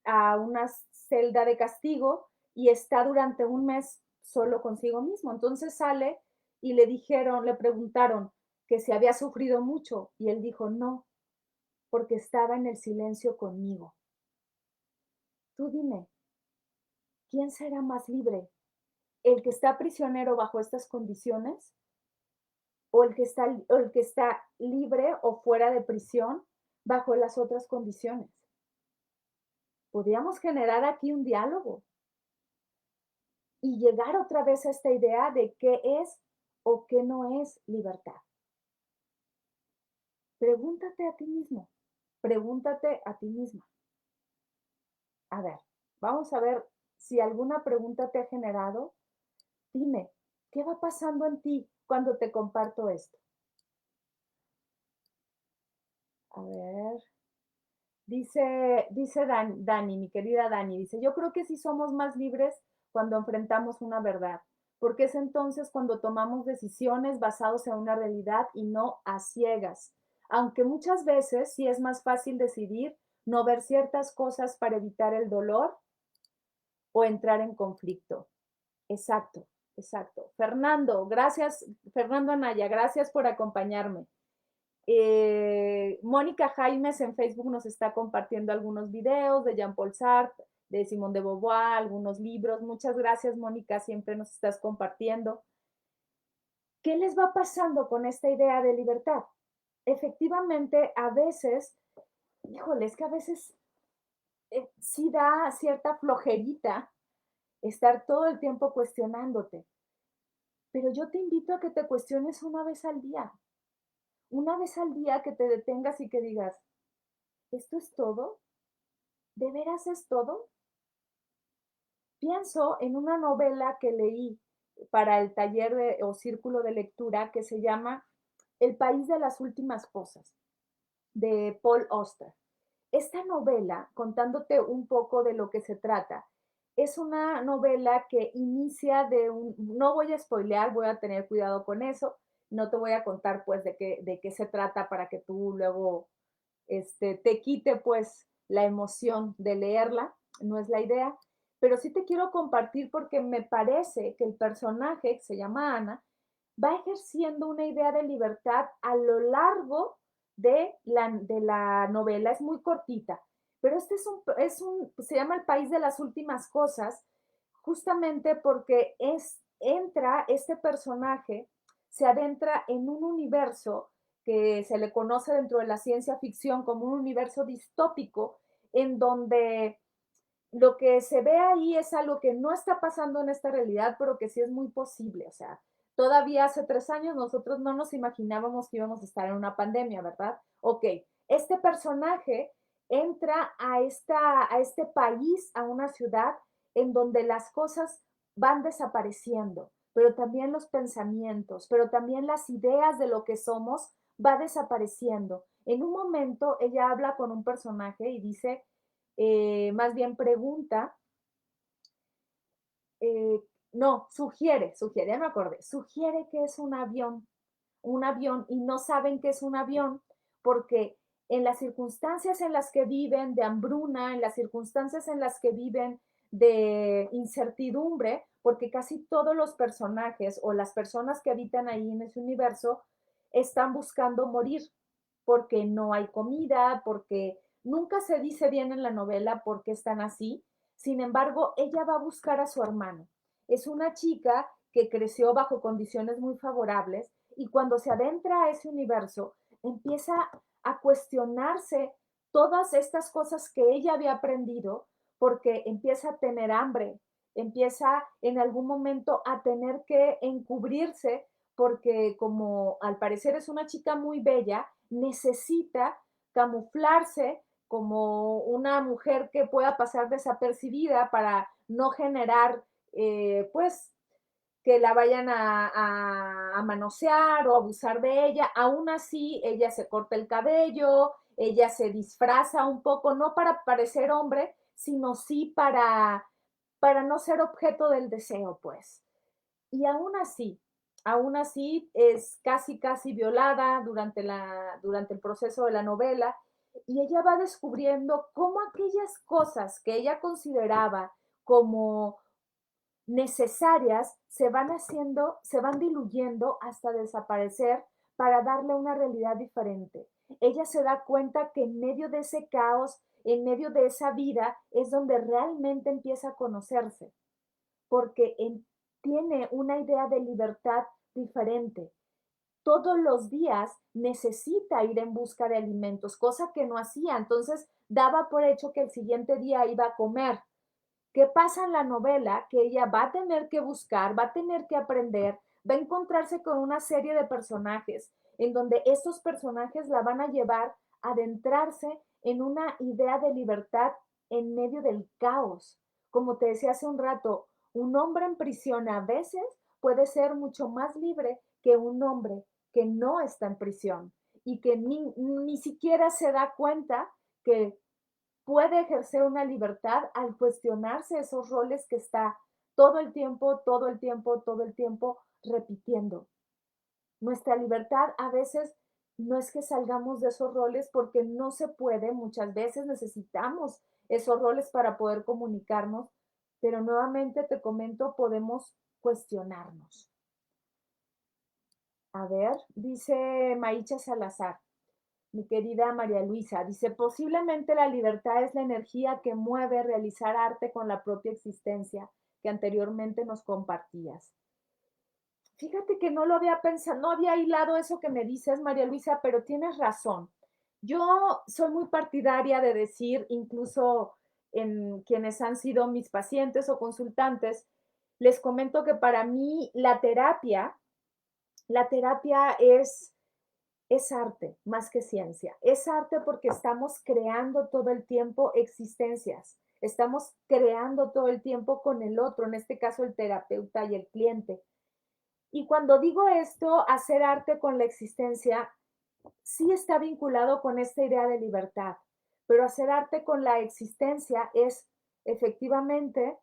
Speaker 1: a una celda de castigo y está durante un mes solo consigo mismo. Entonces sale y le preguntaron que si había sufrido mucho y él dijo no, porque estaba en el silencio conmigo. Tú dime, ¿quién será más libre? ¿El que está prisionero bajo estas condiciones o el que está libre o fuera de prisión bajo las otras condiciones? Podríamos generar aquí un diálogo y llegar otra vez a esta idea de qué es o qué no es libertad. Pregúntate a ti mismo, pregúntate a ti misma. A ver, vamos a ver si alguna pregunta te ha generado. Dime, ¿qué va pasando en ti cuando te comparto esto? A ver, dice Dani, mi querida Dani, dice, yo creo que sí somos más libres cuando enfrentamos una verdad, porque es entonces cuando tomamos decisiones basadas en una realidad y no a ciegas. Aunque muchas veces sí es más fácil decidir no ver ciertas cosas para evitar el dolor o entrar en conflicto. Exacto, exacto. Fernando, gracias, Fernando Anaya, gracias por acompañarme. Mónica Jaimes en Facebook nos está compartiendo algunos videos de Jean-Paul Sartre, de Simone de Beauvoir, algunos libros. Muchas gracias, Mónica, siempre nos estás compartiendo. ¿Qué les va pasando con esta idea de libertad? Efectivamente, a veces, híjole, es que a veces sí da cierta flojerita estar todo el tiempo cuestionándote, pero yo te invito a que te cuestiones una vez al día que te detengas y que digas, ¿esto es todo? ¿De veras es todo? Pienso en una novela que leí para el taller o círculo de lectura que se llama El país de las últimas cosas, de Paul Auster. Esta novela, contándote un poco de lo que se trata, es una novela que inicia no voy a spoilear, voy a tener cuidado con eso, no te voy a contar pues de qué se trata para que tú luego te quite pues la emoción de leerla, no es la idea, pero sí te quiero compartir porque me parece que el personaje, que se llama Ana, va ejerciendo una idea de libertad a lo largo de la novela, es muy cortita, pero este se llama El país de las últimas cosas, justamente porque entra este personaje, se adentra en un universo que se le conoce dentro de la ciencia ficción como un universo distópico, en donde lo que se ve ahí es algo que no está pasando en esta realidad, pero que sí es muy posible. O sea, todavía hace 3 años nosotros no nos imaginábamos que íbamos a estar en una pandemia, ¿verdad? Ok, este personaje entra a este país, a una ciudad en donde las cosas van desapareciendo, pero también los pensamientos, pero también las ideas de lo que somos va desapareciendo. En un momento ella habla con un personaje y dice, más bien pregunta, eh, no, sugiere, ya me acordé, sugiere que es un avión y no saben que es un avión porque en las circunstancias en las que viven de hambruna, en las circunstancias en las que viven de incertidumbre, porque casi todos los personajes o las personas que habitan ahí en ese universo están buscando morir porque no hay comida, porque nunca se dice bien en la novela por qué están así. Sin embargo, ella va a buscar a su hermano. Es una chica que creció bajo condiciones muy favorables y cuando se adentra a ese universo, empieza a cuestionarse todas estas cosas que ella había aprendido porque empieza a tener hambre, empieza en algún momento a tener que encubrirse porque como al parecer es una chica muy bella, necesita camuflarse como una mujer que pueda pasar desapercibida para no generar, pues, que la vayan a manosear o abusar de ella. Aún así, ella se corta el cabello, ella se disfraza un poco, no para parecer hombre, sino sí para no ser objeto del deseo, pues. Y aún así es casi violada durante el proceso de la novela. y ella va descubriendo cómo aquellas cosas que ella consideraba como necesarias se van haciendo, se van diluyendo hasta desaparecer para darle una realidad diferente. Ella se da cuenta que en medio de ese caos, en medio de esa vida, es donde realmente empieza a conocerse, porque tiene una idea de libertad diferente. Todos los días necesita ir en busca de alimentos, cosa que no hacía. Entonces daba por hecho que el siguiente día iba a comer. ¿Qué pasa en la novela? Que ella va a tener que buscar, va a tener que aprender, va a encontrarse con una serie de personajes en donde estos personajes la van a llevar a adentrarse en una idea de libertad en medio del caos. Como te decía hace un rato, un hombre en prisión a veces puede ser mucho más libre que un hombre que no está en prisión y que ni siquiera se da cuenta que puede ejercer una libertad al cuestionarse esos roles que está todo el tiempo, todo el tiempo, todo el tiempo repitiendo. Nuestra libertad a veces no es que salgamos de esos roles porque no se puede, muchas veces necesitamos esos roles para poder comunicarnos, pero nuevamente te comento, podemos cuestionarnos. A ver, dice Maicha Salazar, mi querida María Luisa, dice, posiblemente la libertad es la energía que mueve realizar arte con la propia existencia que anteriormente nos compartías. Fíjate que no lo había pensado, no había hilado eso que me dices, María Luisa, pero tienes razón. Yo soy muy partidaria de decir, incluso en quienes han sido mis pacientes o consultantes, les comento que para mí la terapia es arte más que ciencia. Es arte porque estamos creando todo el tiempo existencias. Estamos creando todo el tiempo con el otro, en este caso el terapeuta y el cliente. Y cuando digo esto, hacer arte con la existencia, sí está vinculado con esta idea de libertad, pero hacer arte con la existencia es efectivamente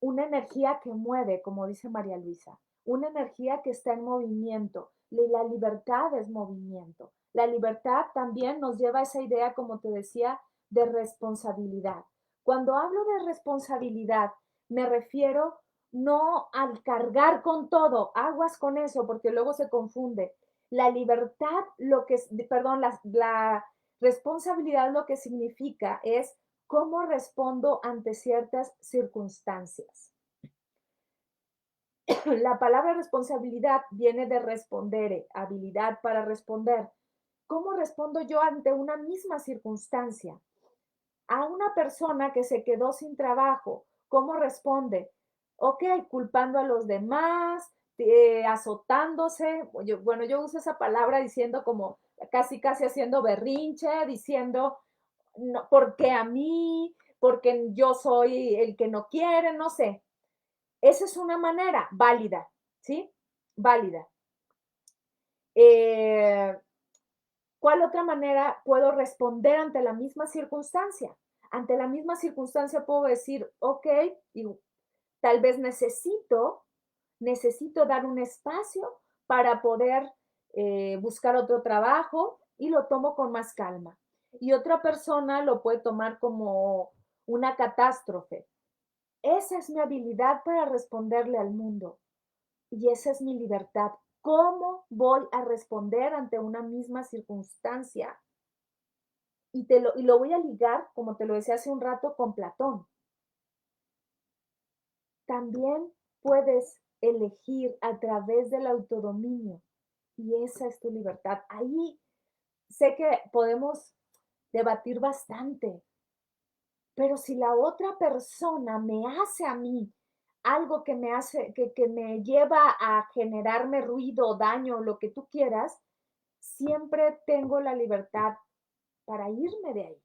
Speaker 1: una energía que mueve, como dice María Luisa, una energía que está en movimiento. La libertad es movimiento. La libertad también nos lleva a esa idea, como te decía, de responsabilidad. Cuando hablo de responsabilidad, me refiero no al cargar con todo, aguas con eso, porque luego se confunde. La libertad, perdón, la responsabilidad lo que significa es cómo respondo ante ciertas circunstancias. La palabra responsabilidad viene de respondere, habilidad para responder. ¿Cómo respondo yo ante una misma circunstancia? A una persona que se quedó sin trabajo, ¿cómo responde? Ok, culpando a los demás, azotándose. Yo uso esa palabra diciendo como casi, casi haciendo berrinche, diciendo, no, ¿por qué a mí? Porque yo soy el que no quiere, no sé. Esa es una manera válida, ¿sí? Válida. Eh, ¿Cuál otra manera puedo responder ante la misma circunstancia? Ante la misma circunstancia puedo decir, ok, y tal vez necesito dar un espacio para poder buscar otro trabajo y lo tomo con más calma. Y otra persona lo puede tomar como una catástrofe. Esa es mi habilidad para responderle al mundo y esa es mi libertad. ¿Cómo voy a responder ante una misma circunstancia? Y lo voy a ligar, como te lo decía hace un rato, con Platón. También puedes elegir a través del autodominio y esa es tu libertad. Ahí sé que podemos debatir bastante, pero si la otra persona me hace a mí algo que me hace, que me lleva a generarme ruido, daño, lo que tú quieras, siempre tengo la libertad para irme de ahí.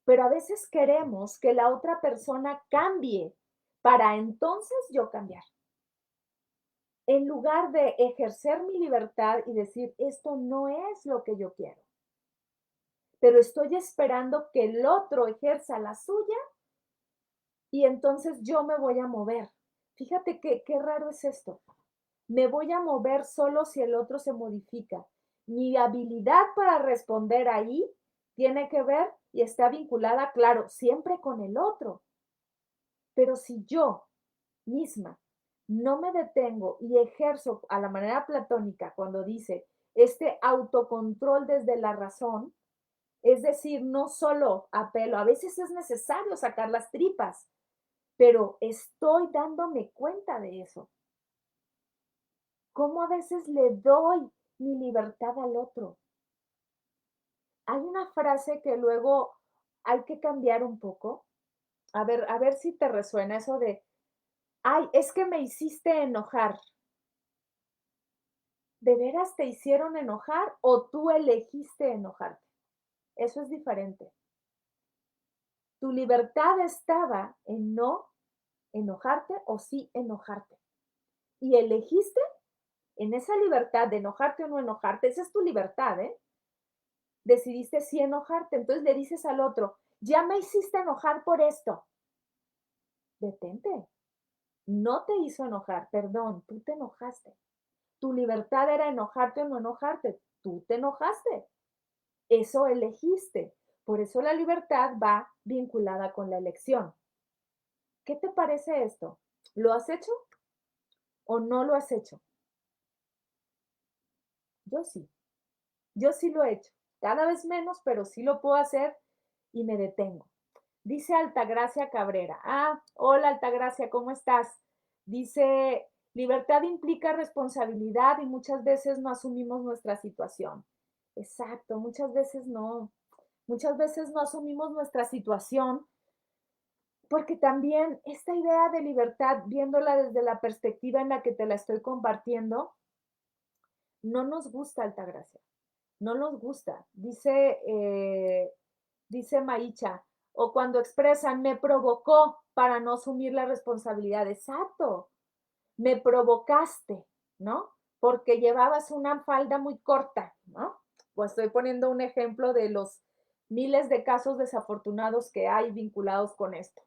Speaker 1: Pero a veces queremos que la otra persona cambie para entonces yo cambiar. En lugar de ejercer mi libertad y decir, esto no es lo que yo quiero, pero estoy esperando que el otro ejerza la suya y entonces yo me voy a mover. Fíjate qué raro es esto. Me voy a mover solo si el otro se modifica. Mi habilidad para responder ahí tiene que ver y está vinculada, claro, siempre con el otro. Pero si yo misma no me detengo y ejerzo a la manera platónica cuando dice este autocontrol desde la razón, es decir, no solo apelo, a veces es necesario sacar las tripas, pero estoy dándome cuenta de eso. ¿Cómo a veces le doy mi libertad al otro? Hay una frase que luego hay que cambiar un poco. A ver si te resuena eso de, ay, es que me hiciste enojar. ¿De veras te hicieron enojar o tú elegiste enojarte? Eso es diferente. Tu libertad estaba en no enojarte o sí enojarte. Y elegiste en esa libertad de enojarte o no enojarte, esa es tu libertad, ¿eh? Decidiste sí enojarte, entonces le dices al otro, ya me hiciste enojar por esto. Detente, no te hizo enojar, perdón, tú te enojaste. Tu libertad era enojarte o no enojarte, tú te enojaste. Eso elegiste. Por eso la libertad va vinculada con la elección. ¿Qué te parece esto? ¿Lo has hecho o no lo has hecho? Yo sí, yo sí lo he hecho. Cada vez menos, pero sí lo puedo hacer y me detengo. Dice Altagracia Cabrera. Ah, hola Altagracia, ¿cómo estás? Dice, libertad implica responsabilidad y muchas veces no asumimos nuestra situación. Exacto, muchas veces no. Muchas veces no asumimos nuestra situación porque también esta idea de libertad, viéndola desde la perspectiva en la que te la estoy compartiendo, no nos gusta Altagracia, no nos gusta. Dice Maicha, o cuando expresan, me provocó para no asumir la responsabilidad. Exacto, me provocaste, ¿no? Porque llevabas una falda muy corta, ¿no? Pues estoy poniendo un ejemplo de los miles de casos desafortunados que hay vinculados con esto.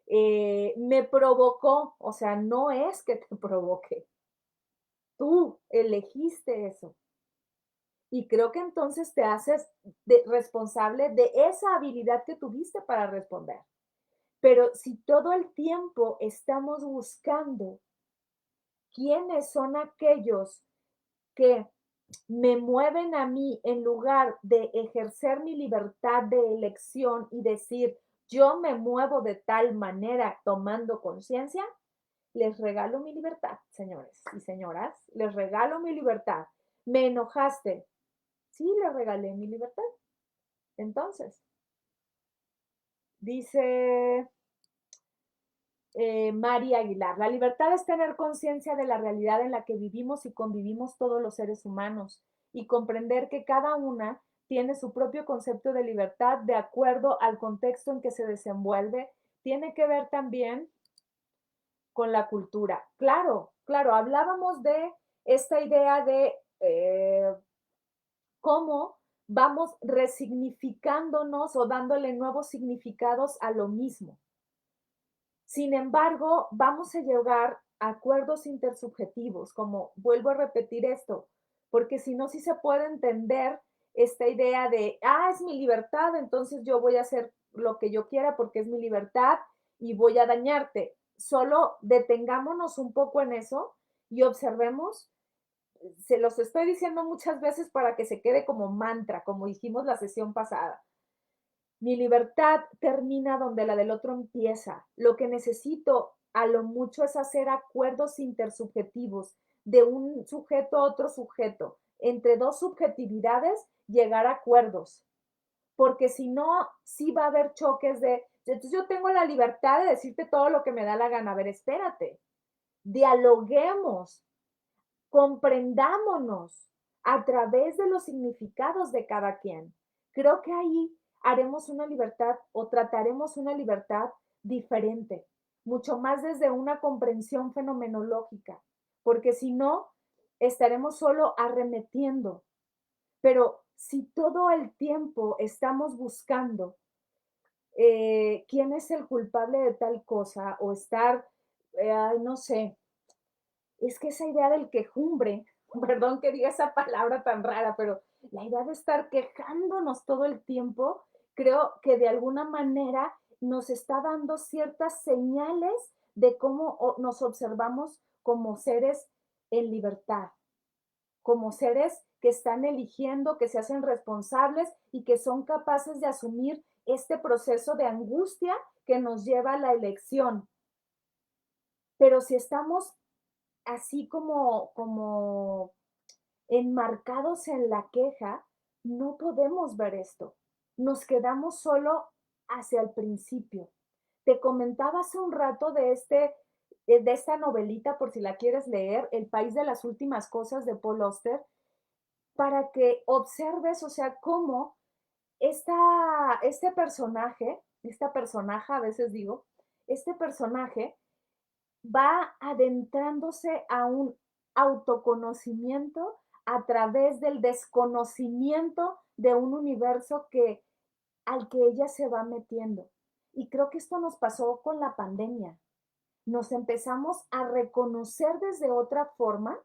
Speaker 1: Me provocó, o sea, no es que te provoque, tú elegiste eso. Y creo que entonces te haces responsable de esa habilidad que tuviste para responder. Pero si todo el tiempo estamos buscando quiénes son aquellos que me mueven a mí en lugar de ejercer mi libertad de elección y decir, yo me muevo de tal manera tomando conciencia, les regalo mi libertad, señores y señoras, les regalo mi libertad. ¿Me enojaste? Sí, le regalé mi libertad. Entonces, dice María Aguilar, la libertad es tener conciencia de la realidad en la que vivimos y convivimos todos los seres humanos y comprender que cada una tiene su propio concepto de libertad de acuerdo al contexto en que se desenvuelve. Tiene que ver también con la cultura. Claro, claro, hablábamos de esta idea de cómo vamos resignificándonos o dándole nuevos significados a lo mismo. Sin embargo, vamos a llegar a acuerdos intersubjetivos, como vuelvo a repetir esto, porque si no, sí se puede entender esta idea de, ah, es mi libertad, entonces yo voy a hacer lo que yo quiera porque es mi libertad y voy a dañarte. Solo detengámonos un poco en eso y observemos, se los estoy diciendo muchas veces para que se quede como mantra, como dijimos la sesión pasada. Mi libertad termina donde la del otro empieza. Lo que necesito a lo mucho es hacer acuerdos intersubjetivos de un sujeto a otro sujeto. Entre dos subjetividades, llegar a acuerdos. Porque si no, sí va a haber choques de, entonces yo tengo la libertad de decirte todo lo que me da la gana. A ver, espérate. Dialoguemos, comprendámonos a través de los significados de cada quien. Creo que ahí haremos una libertad o trataremos una libertad diferente, mucho más desde una comprensión fenomenológica, porque si no, estaremos solo arremetiendo. Pero si todo el tiempo estamos buscando quién es el culpable de tal cosa o estar, no sé, es que esa idea del quejumbre perdón que diga esa palabra tan rara, pero la idea de estar quejándonos todo el tiempo, creo que de alguna manera nos está dando ciertas señales de cómo nos observamos como seres en libertad, como seres que están eligiendo, que se hacen responsables y que son capaces de asumir este proceso de angustia que nos lleva a la elección. Pero si estamos así como enmarcados en la queja, no podemos ver esto. Nos quedamos solo hacia el principio. Te comentaba hace un rato de esta novelita, por si la quieres leer, El país de las últimas cosas de Paul Auster, para que observes, o sea, cómo este personaje, esta personaje, a veces digo, este personaje va adentrándose a un autoconocimiento a través del desconocimiento de un universo al que ella se va metiendo. Y creo que esto nos pasó con la pandemia. Nos empezamos a reconocer desde otra forma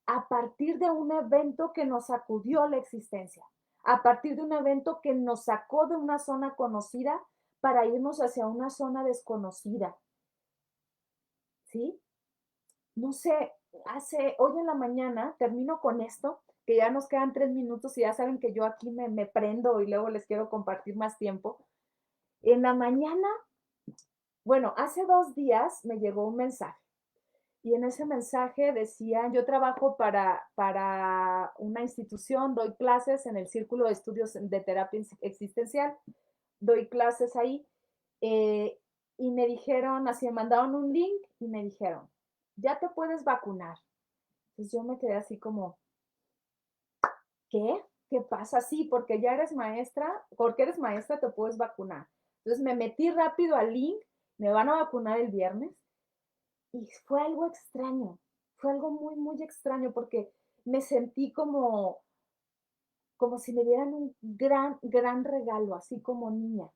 Speaker 1: a partir de un evento que nos sacudió la existencia, a partir de un evento que nos sacó de una zona conocida para irnos hacia una zona desconocida. ¿Sí? No sé, hoy en la mañana, termino con esto, que ya nos quedan 3 minutos y ya saben que yo aquí me prendo y luego les quiero compartir más tiempo. En la mañana, bueno, hace 2 días me llegó un mensaje y en ese mensaje decía, yo trabajo para una institución, doy clases en el Círculo de Estudios de Terapia Existencial, doy clases ahí y me dijeron, así me mandaron un link y me dijeron, ya te puedes vacunar. Entonces yo me quedé así como, ¿qué? ¿Qué pasa? Sí, porque ya eres maestra, porque eres maestra te puedes vacunar. Entonces me metí rápido al link, me van a vacunar el viernes y fue algo extraño, fue algo muy, muy extraño porque me sentí como si me dieran un gran, gran regalo, así como niña.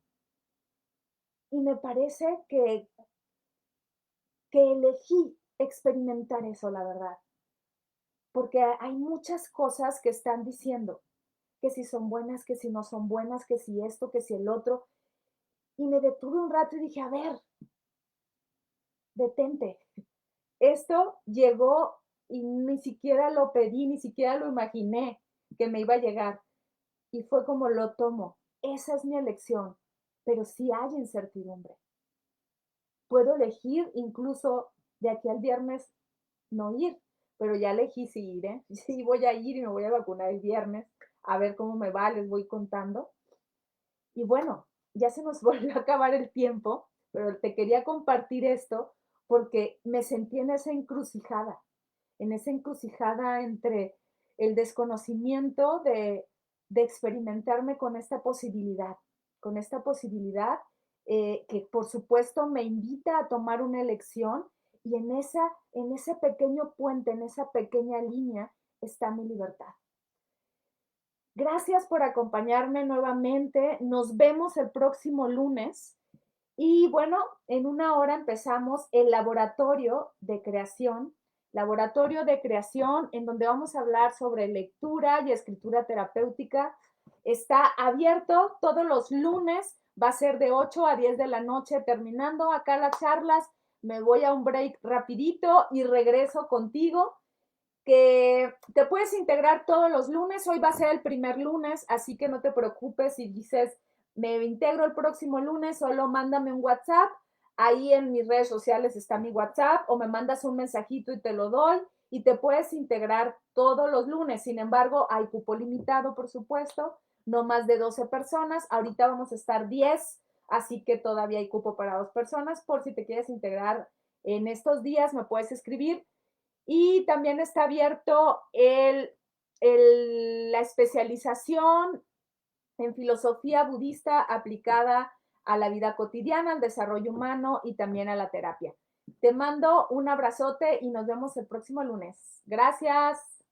Speaker 1: Y me parece que elegí experimentar eso, la verdad, porque hay muchas cosas que están diciendo, que si son buenas, que si no son buenas, que si esto, que si el otro. Y me detuve un rato y dije, a ver, detente. Esto llegó y ni siquiera lo pedí, ni siquiera lo imaginé que me iba a llegar. Y fue como lo tomo. Esa es mi elección, pero sí hay incertidumbre. Puedo elegir incluso de aquí al viernes no ir, pero ya elegí si ir, ¿eh? Sí voy a ir y me voy a vacunar el viernes, a ver cómo me va, les voy contando. Y bueno, ya se nos volvió a acabar el tiempo, pero te quería compartir esto porque me sentí en esa encrucijada entre el desconocimiento de experimentarme con esta posibilidad que por supuesto me invita a tomar una elección y en ese pequeño puente, en esa pequeña línea está mi libertad. Gracias por acompañarme nuevamente. Nos vemos el próximo lunes. Y bueno, en una hora empezamos el laboratorio de creación, en donde vamos a hablar sobre lectura y escritura terapéutica. Está abierto todos los lunes, va a ser de 8 a 10 de la noche. Terminando acá las charlas, me voy a un break rapidito y regreso contigo que te puedes integrar todos los lunes. Hoy va a ser el primer lunes, así que no te preocupes si dices, me integro el próximo lunes, solo mándame un WhatsApp. Ahí en mis redes sociales está mi WhatsApp o me mandas un mensajito y te lo doy y te puedes integrar todos los lunes. Sin embargo, hay cupo limitado, por supuesto, no más de 12 personas. Ahorita vamos a estar 10, así que todavía hay cupo para 2 personas. Por si te quieres integrar en estos días, me puedes escribir. Y también está abierto la especialización en filosofía budista aplicada a la vida cotidiana, al desarrollo humano y también a la terapia. Te mando un abrazote y nos vemos el próximo lunes. Gracias.